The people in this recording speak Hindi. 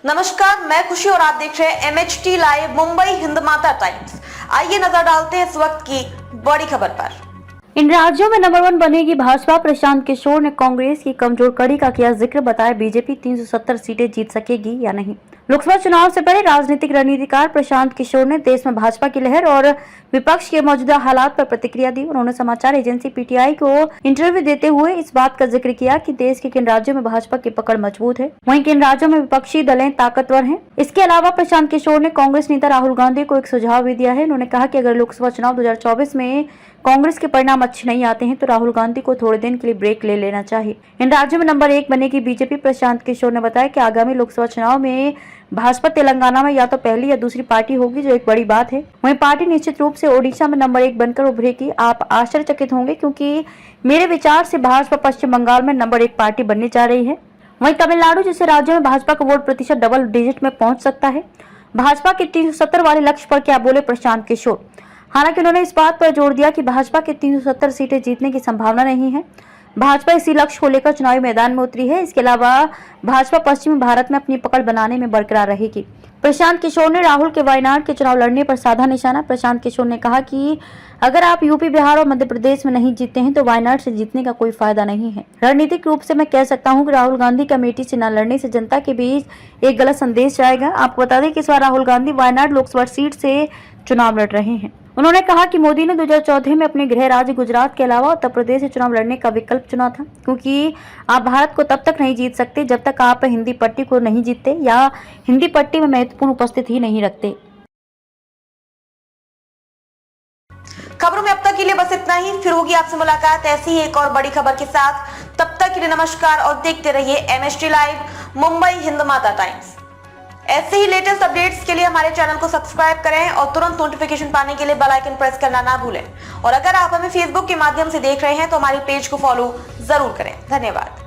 नमस्कार, मैं खुशी और आप देख रहे हैं MHT live Mumbai Hindmata times. आइए नजर डालते हैं इस वक्त की बड़ी खबर पर। इन राज्यों में नंबर 1 बनेगी भाजपा। प्रशांत किशोर ने कांग्रेस की कमजोर कड़ी का किया जिक्र, बताया बीजेपी 370 सीटें जीत सकेगी या नहीं। लोकसभा चुनाव से पहले राजनीतिक रणनीतिकार प्रशांत किशोर ने देश में भाजपा की लहर और विपक्ष के मौजूदा हालात पर प्रतिक्रिया दी। उन्होंने समाचार एजेंसी PTI को इंटरव्यू देते हुए इस बात का जिक्र किया कि देश के किन राज्यों में भाजपा की पकड़ मजबूत है, वहीं किन राज्यों में विपक्षी दलें ताकतवर हैं। इसके अलावा प्रशांत किशोर ने कांग्रेस नेता राहुल गांधी को एक सुझाव भी दिया है। उन्होंने कहा कि अगर लोकसभा चुनाव 2024 में कांग्रेस के परिणाम अच्छे नहीं आते हैं तो राहुल गांधी को थोड़े दिन के लिए ब्रेक ले लेना चाहिए। इन राज्यों में नंबर 1 बनेगी बीजेपी। प्रशांत किशोर ने बताया कि आगामी लोकसभा चुनाव में भाजपा तेलंगाना में या तो पहली या दूसरी पार्टी होगी, जो एक बड़ी बात है। वहीं पार्टी निश्चित रूप से ओडिशा में नंबर 1 बनकर उभरेगी। आप आश्चर्यचकित होंगे क्योंकि मेरे विचार से भाजपा पश्चिम बंगाल में नंबर 1 पार्टी बनने जा रही है। वहीं तमिलनाडु जैसे राज्यों में भाजपा का वोट प्रतिशत डबल डिजिट में पहुंच सकता है। भाजपा के 370 वाले लक्ष्य पर क्या बोले प्रशांत किशोर। हालांकि उन्होंने इस बात पर जोर दिया कि भाजपा के 370 सीटें जीतने की संभावना नहीं है। भाजपा इसी लक्ष्य को लेकर चुनावी मैदान में उतरी है। इसके अलावा भाजपा पश्चिमी भारत में अपनी पकड़ बनाने में बरकरार रहेगी। प्रशांत किशोर ने राहुल के वायनाड के चुनाव लड़ने पर साधा निशाना। प्रशांत किशोर ने कहा कि अगर आप यूपी, बिहार और मध्य प्रदेश में नहीं जीतते हैं तो वायनाड से जीतने का कोई फायदा नहीं है। रणनीतिक रूप से मैं कह सकता हूं कि राहुल गांधी का अमेठी से न लड़ने से जनता के बीच एक गलत संदेश जाएगा। आपको बता दें कि इस बार राहुल गांधी वायनाड लोकसभा सीट से चुनाव लड़ रहे हैं। उन्होंने कहा कि मोदी ने 2014 में अपने गृह राज्य गुजरात के अलावा उत्तर प्रदेश से चुनाव लड़ने का विकल्प चुना था, क्योंकि आप भारत को तब तक नहीं जीत सकते जब तक आप हिंदी पट्टी को नहीं जीतते या हिंदी पट्टी में महत्वपूर्ण उपस्थिति ही नहीं रखते। खबरों में अब तक के लिए बस इतना ही। फिर होगी आपसे मुलाकात ऐसी ही एक और बड़ी खबर के साथ। तब तक के लिए नमस्कार और देखते रहिए MHT live Mumbai Hindmata times. ऐसे ही लेटेस्ट अपडेट्स के लिए हमारे चैनल को सब्सक्राइब करें और तुरंत नोटिफिकेशन पाने के लिए बेल आइकन प्रेस करना ना भूलें। और अगर आप हमें फेसबुक के माध्यम से देख रहे हैं तो हमारे पेज को फॉलो जरूर करें। धन्यवाद।